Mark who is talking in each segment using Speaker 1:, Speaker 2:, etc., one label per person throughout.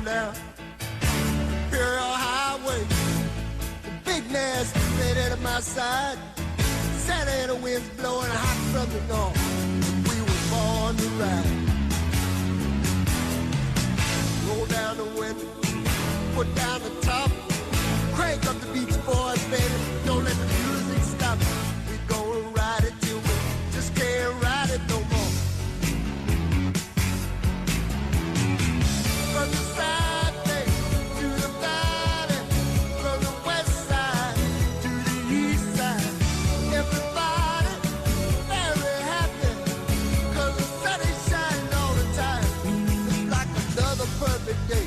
Speaker 1: down Imperial Highway. The big nasty lady at my side. Santa Ana winds blowing hot from the north. We were born to ride. Roll down the window, put down the top, crank up the Beach Boys, baby. Don't let the music stop. We gonna ride it till we just can't ride it no more. From the side bay to the valley, from the west side to the east side, everybody very happy, 'cause the sun is shining all the time. It's like another perfect day.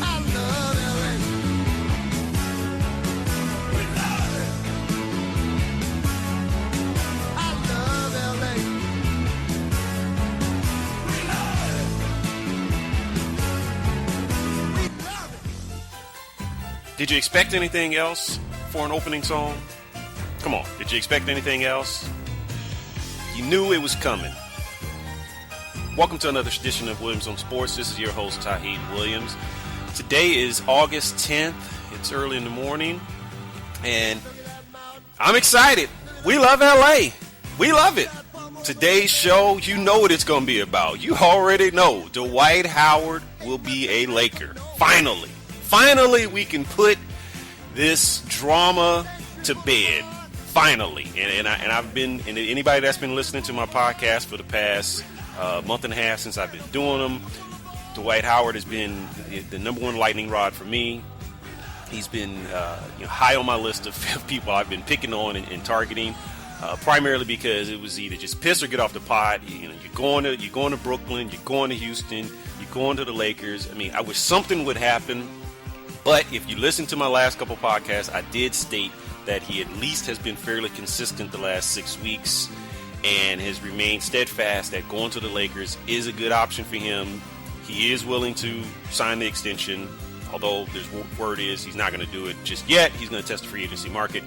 Speaker 1: I love LA. We love it. I love LA. We love it. We love it.
Speaker 2: Did you expect anything else for an opening song? Come on, did you expect anything else? You knew it was coming. Welcome to another edition of Williams on Sports. This is your host, Taheed Williams. Today is August 10th. It's early in the morning, and I'm excited. We love LA. We love it. Today's show, you know what it's going to be about. You already know. Dwight Howard will be a Laker. Finally. Finally, we can put this drama to bed. Finally. And I've been, and anybody that's been listening to my podcast for the past month and a half since I've been doing them, Dwight Howard has been the number one lightning rod for me. He's been high on my list of people I've been picking on and targeting, primarily because it was either just piss or get off the pot. You're going to Brooklyn, you're going to Houston, you're going to the Lakers. I mean, I wish something would happen. But if you listen to my last couple podcasts, I did state that he at least has been fairly consistent the last 6 weeks and has remained steadfast that going to the Lakers is a good option for him. He is willing to sign the extension, although there's word is he's not going to do it just yet. He's going to test the free agency market.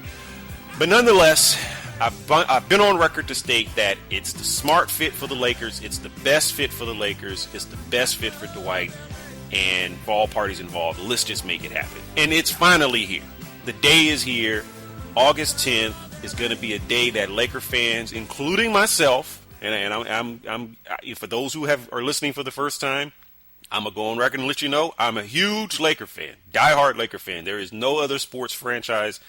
Speaker 2: But nonetheless, I've been on record to state that it's the smart fit for the Lakers. It's the best fit for the Lakers. It's the best fit for Dwight. And for all parties involved, let's just make it happen. And it's finally here. The day is here. August 10th is going to be a day that Laker fans, including myself, and I'm for those who are listening for the first time, I'm going to go on record and let you know I'm a huge Laker fan, diehard Laker fan. There is no other sports franchise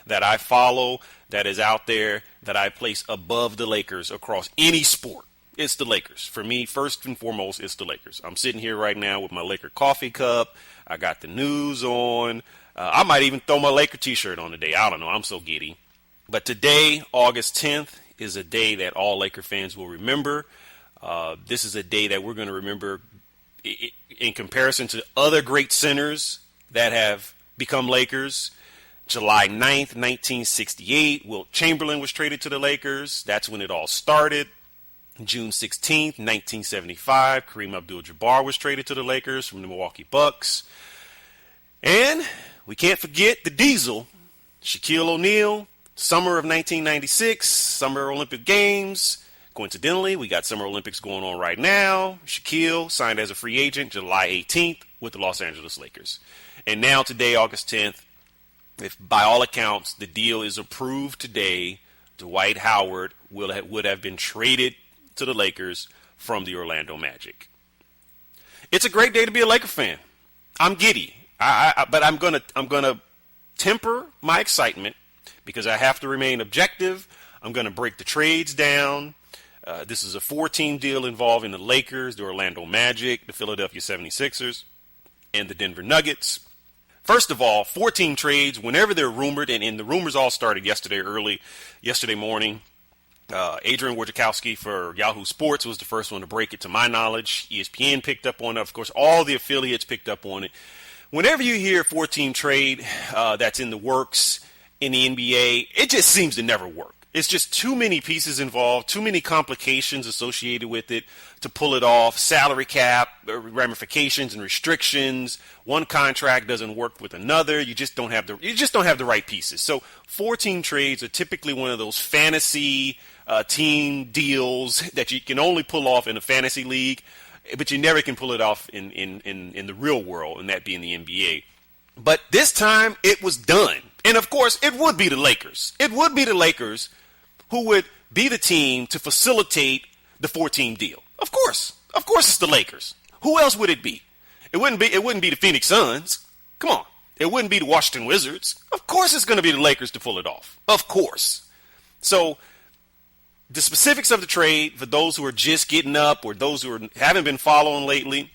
Speaker 2: that I follow that is out there that I place above the Lakers across any sport. It's the Lakers. For me, first and foremost, it's the Lakers. I'm sitting here right now with my Laker coffee cup. I got the news on. I might even throw my Laker t-shirt on today. I don't know. I'm so giddy. But today, August 10th, is a day that all Laker fans will remember. This is a day that we're going to remember in comparison to other great centers that have become Lakers. July 9th, 1968, Wilt Chamberlain was traded to the Lakers. That's when it all started. June 16th, 1975, Kareem Abdul-Jabbar was traded to the Lakers from the Milwaukee Bucks. And we can't forget the Diesel, Shaquille O'Neal, summer of 1996, Summer Olympic Games. Coincidentally, we got Summer Olympics going on right now. Shaquille signed as a free agent July 18th with the Los Angeles Lakers. And now today, August 10th, if by all accounts the deal is approved today, Dwight Howard would have been traded to the Lakers from the Orlando Magic. It's a great day to be a Laker fan. I'm giddy, but I'm gonna temper my excitement because I have to remain objective. I'm gonna break the trades down. This is a 4-team deal involving the Lakers, the Orlando Magic, the Philadelphia 76ers, and the Denver Nuggets. First of all, 4-team trades, whenever they're rumored, and the rumors all started yesterday morning. Adrian Wojciechowski for Yahoo Sports was the first one to break it, to my knowledge. ESPN picked up on it. Of course, all the affiliates picked up on it. Whenever you hear 4-team trade that's in the works in the NBA, it just seems to never work. It's just too many pieces involved, too many complications associated with it to pull it off. Salary cap, ramifications and restrictions. One contract doesn't work with another. You just don't have the right pieces. So 4-team trades are typically one of those fantasy team deals that you can only pull off in a fantasy league. but you never can pull it off in the real world, and that being the NBA. But this time it was done. And of course, it would be the Lakers. It would be the Lakers who would be the team to facilitate the 4-team deal. Of course it's the Lakers. Who else would it be? It wouldn't be the Phoenix Suns. Come on. It wouldn't be the Washington Wizards. Of course it's going to be the Lakers to pull it off. Of course. So the specifics of the trade, for those who are just getting up or those who haven't been following lately,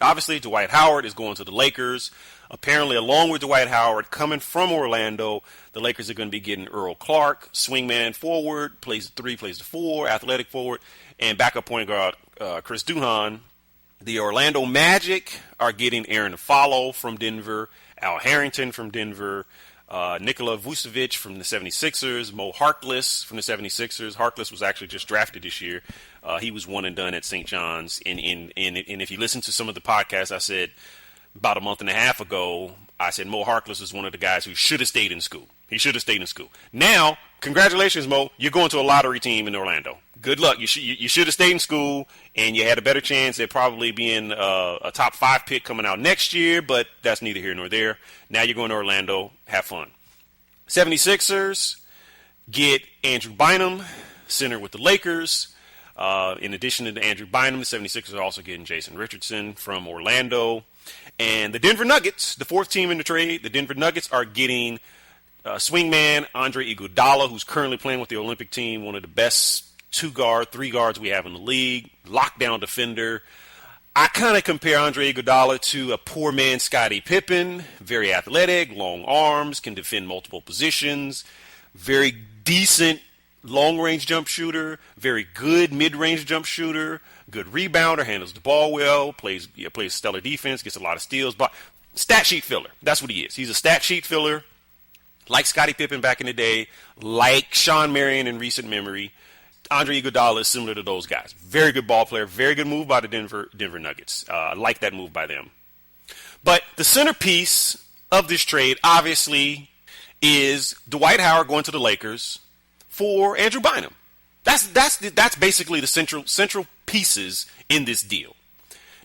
Speaker 2: obviously Dwight Howard is going to the Lakers. Apparently, along with Dwight Howard coming from Orlando, the Lakers are going to be getting Earl Clark, swingman forward, plays the 3, plays the 4, athletic forward, and backup point guard Chris Duhon. The Orlando Magic are getting Aaron Aflalo from Denver, Al Harrington from Denver, Nikola Vucevic from the 76ers, Mo Harkless from the 76ers. Harkless was actually just drafted this year. He was one and done at St. John's. And if you listen to some of the podcasts, I said about a month and a half ago, I said Mo Harkless is one of the guys who should have stayed in school. He should have stayed in school. Now, congratulations, Mo. You're going to a lottery team in Orlando. Good luck. You should have stayed in school, and you had a better chance at probably being a top 5 pick coming out next year, but that's neither here nor there. Now you're going to Orlando. Have fun. 76ers get Andrew Bynum, center with the Lakers. In addition to Andrew Bynum, the 76ers are also getting Jason Richardson from Orlando. And the Denver Nuggets, the 4th team in the trade, the Denver Nuggets are getting swingman Andre Iguodala, who's currently playing with the Olympic team, one of the best 3 guards we have in the league, lockdown defender. I kind of compare Andre Iguodala to a poor man Scottie Pippen, very athletic, long arms, can defend multiple positions, very decent long-range jump shooter, very good mid-range jump shooter, good rebounder, handles the ball well, plays stellar defense, gets a lot of steals, but stat sheet filler. That's what he is. He's a stat sheet filler, like Scottie Pippen back in the day, like Sean Marion in recent memory. Andre Iguodala is similar to those guys. Very good ball player, very good move by the Denver Nuggets. I like that move by them. But the centerpiece of this trade, obviously, is Dwight Howard going to the Lakers for Andrew Bynum. That's basically the central pieces in this deal.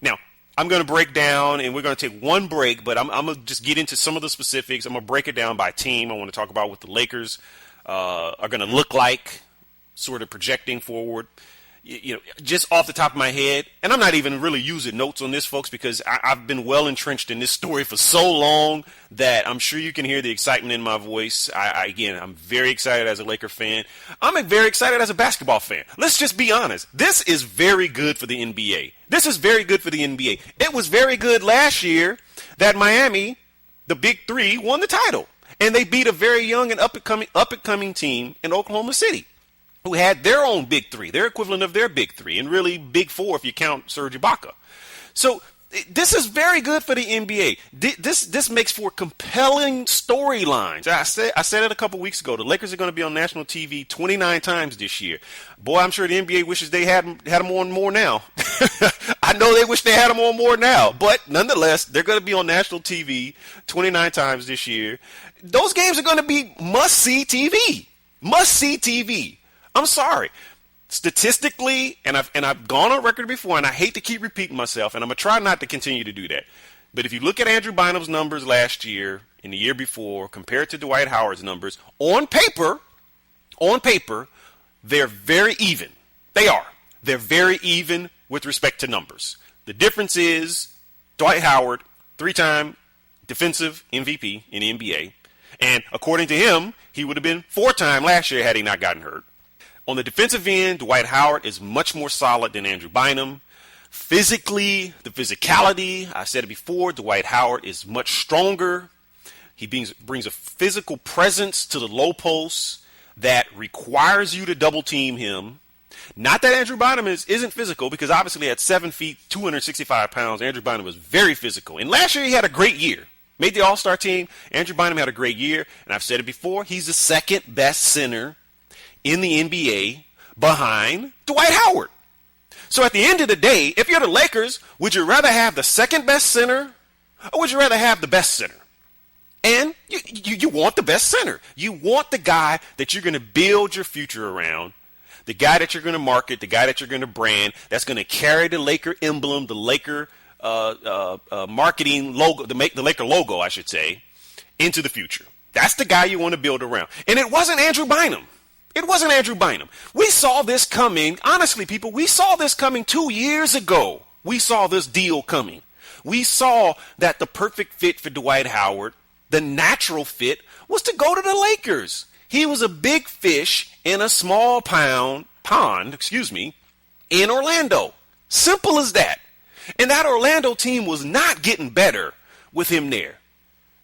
Speaker 2: Now, I'm going to break down, and we're going to take one break, but I'm going to just get into some of the specifics. I'm going to break it down by team. I want to talk about what the Lakers are going to look like, sort of projecting forward, just off the top of my head. And I'm not even really using notes on this, folks, because I've been well entrenched in this story for so long that I'm sure you can hear the excitement in my voice. I'm very excited as a Laker fan. I'm very excited as a basketball fan. Let's just be honest. This is very good for the NBA. This is very good for the NBA. It was very good last year that Miami, the Big Three, won the title. And they beat a very young and up-and-coming team in Oklahoma City, who had their own Big Three, their equivalent of their Big Three, and really Big Four if you count Serge Ibaka. So this is very good for the NBA. This makes for compelling storylines. I said it a couple weeks ago. The Lakers are going to be on national TV 29 times this year. Boy, I'm sure the NBA wishes they had them on more now. I know they wish they had them on more now, but nonetheless, they're going to be on national TV 29 times this year. Those games are going to be must-see TV. Must-see TV. I'm sorry. Statistically, and I've gone on record before, and I hate to keep repeating myself, and I'm going to try not to continue to do that. But if you look at Andrew Bynum's numbers last year and the year before compared to Dwight Howard's numbers, on paper, they're very even. They are. They're very even with respect to numbers. The difference is Dwight Howard, 3-time defensive MVP in the NBA, and according to him, he would have been 4-time last year had he not gotten hurt. On the defensive end, Dwight Howard is much more solid than Andrew Bynum. Physically, the physicality, I said it before, Dwight Howard is much stronger. He brings a physical presence to the low post that requires you to double team him. Not that Andrew Bynum isn't physical, because obviously at 7 feet, 265 pounds, Andrew Bynum was very physical. And last year he had a great year. Made the All-Star team. Andrew Bynum had a great year. And I've said it before, he's the second best center in the NBA behind Dwight Howard. So at the end of the day, if you're the Lakers, would you rather have the second best center, or would you rather have the best center? And you want the best center. You want the guy that you're going to build your future around, the guy that you're going to market, the guy that you're going to brand, that's going to carry the Laker emblem, the Laker marketing logo, the Laker logo, I should say, into the future. That's the guy you want to build around. And it wasn't Andrew Bynum. It wasn't Andrew Bynum. We saw this coming. Honestly, people, we saw this coming 2 years ago. We saw this deal coming. We saw that the perfect fit for Dwight Howard, the natural fit, was to go to the Lakers. He was a big fish in a small pond, in Orlando. Simple as that. And that Orlando team was not getting better with him there.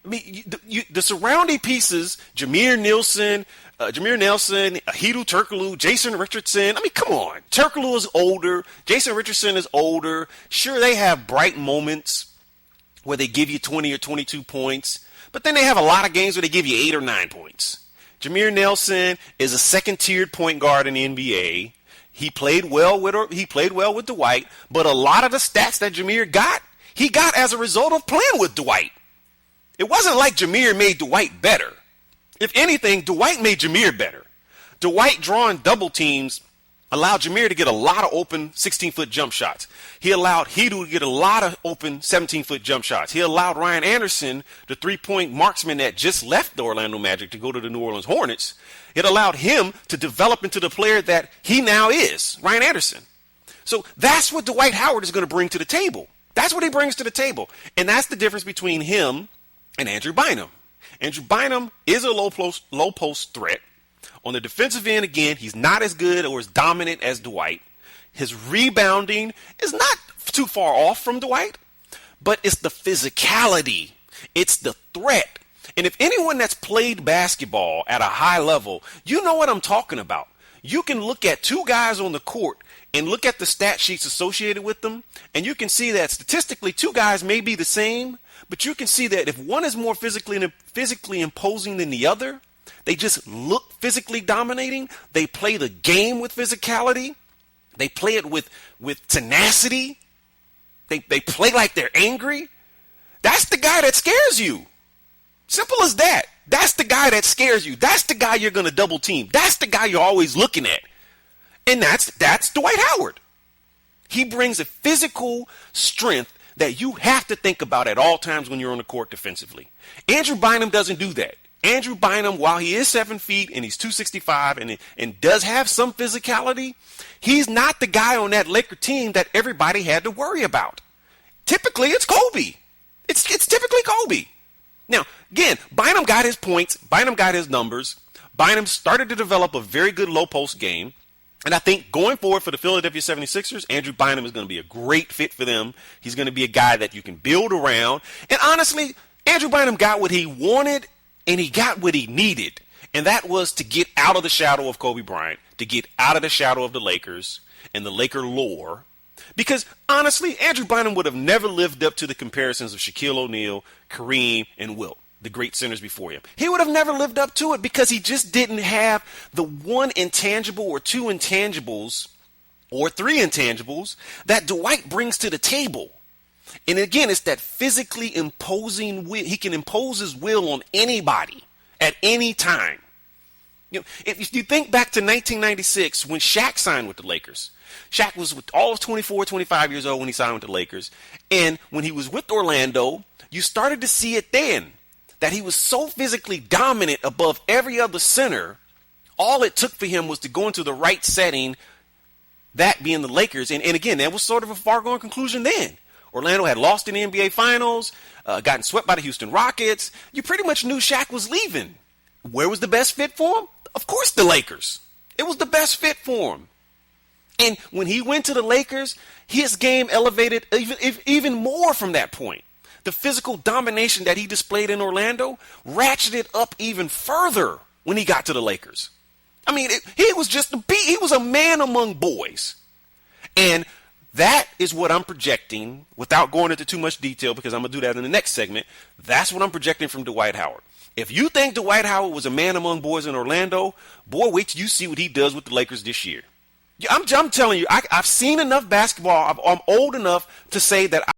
Speaker 2: I mean, the surrounding pieces, Jameer Nelson, Hedo Turkoglu, Jason Richardson. I mean, come on. Turkoglu is older. Jason Richardson is older. Sure, they have bright moments where they give you 20 or 22 points, but then they have a lot of games where they give you 8 or 9 points. Jameer Nelson is a second-tiered point guard in the NBA. He played well with Dwight, but a lot of the stats that Jameer got, he got as a result of playing with Dwight. It wasn't like Jameer made Dwight better. If anything, Dwight made Jameer better. Dwight drawing double teams allowed Jameer to get a lot of open 16-foot jump shots. He allowed Hedo to get a lot of open 17-foot jump shots. He allowed Ryan Anderson, the three-point marksman that just left the Orlando Magic to go to the New Orleans Hornets, it allowed him to develop into the player that he now is, Ryan Anderson. So that's what Dwight Howard is going to bring to the table. That's what he brings to the table. And that's the difference between him and Andrew Bynum. Andrew Bynum is a low post threat. On the defensive end, again, he's not as good or as dominant as Dwight. His rebounding is not too far off from Dwight, but it's the physicality. It's the threat. And if anyone that's played basketball at a high level, you know what I'm talking about. You can look at two guys on the court and look at the stat sheets associated with them, and you can see that statistically two guys may be the same, but you can see that if one is more physically imposing than the other, they just look physically dominating. They play the game with physicality. They play it with tenacity. They play like they're angry. That's the guy that scares you. Simple as that. That's the guy that scares you. That's the guy you're going to double team. That's the guy you're always looking at. And that's Dwight Howard. He brings a physical strength that you have to think about at all times when you're on the court defensively. Andrew Bynum doesn't do that. Andrew Bynum, while he is 7 feet and he's 265 and does have some physicality, he's not the guy on that Laker team that everybody had to worry about. Typically, it's Kobe. It's typically Kobe. Now, again, Bynum got his points. Bynum got his numbers. Bynum started to develop a very good low post game. And I think going forward for the Philadelphia 76ers, Andrew Bynum is going to be a great fit for them. He's going to be a guy that you can build around. And honestly, Andrew Bynum got what he wanted and he got what he needed. And that was to get out of the shadow of Kobe Bryant, to get out of the shadow of the Lakers and the Laker lore. Because honestly, Andrew Bynum would have never lived up to the comparisons of Shaquille O'Neal, Kareem, and Wilt, the great centers before him. He would have never lived up to it because he just didn't have the one intangible or two intangibles or three intangibles that Dwight brings to the table. And again, it's that physically imposing will. He can impose his will on anybody at any time. You know, if you think back to 1996 when Shaq signed with the Lakers, Shaq was all of 24, 25 years old when he signed with the Lakers. And when he was with Orlando, you started to see it then, that he was so physically dominant above every other center. All it took for him was to go into the right setting, that being the Lakers. And again, that was sort of a foregone conclusion then. Orlando had lost in the NBA Finals, gotten swept by the Houston Rockets. You pretty much knew Shaq was leaving. Where was the best fit for him? Of course, the Lakers. It was the best fit for him. And when he went to the Lakers, his game elevated even more from that point. The physical domination that he displayed in Orlando ratcheted up even further when he got to the Lakers. I mean, he was just he was a man among boys. And that is what I'm projecting, without going into too much detail, because I'm going to do that in the next segment. That's what I'm projecting from Dwight Howard. If you think Dwight Howard was a man among boys in Orlando, boy, wait till you see what he does with the Lakers this year. I'm telling you, I've seen enough basketball. I'm old enough to say that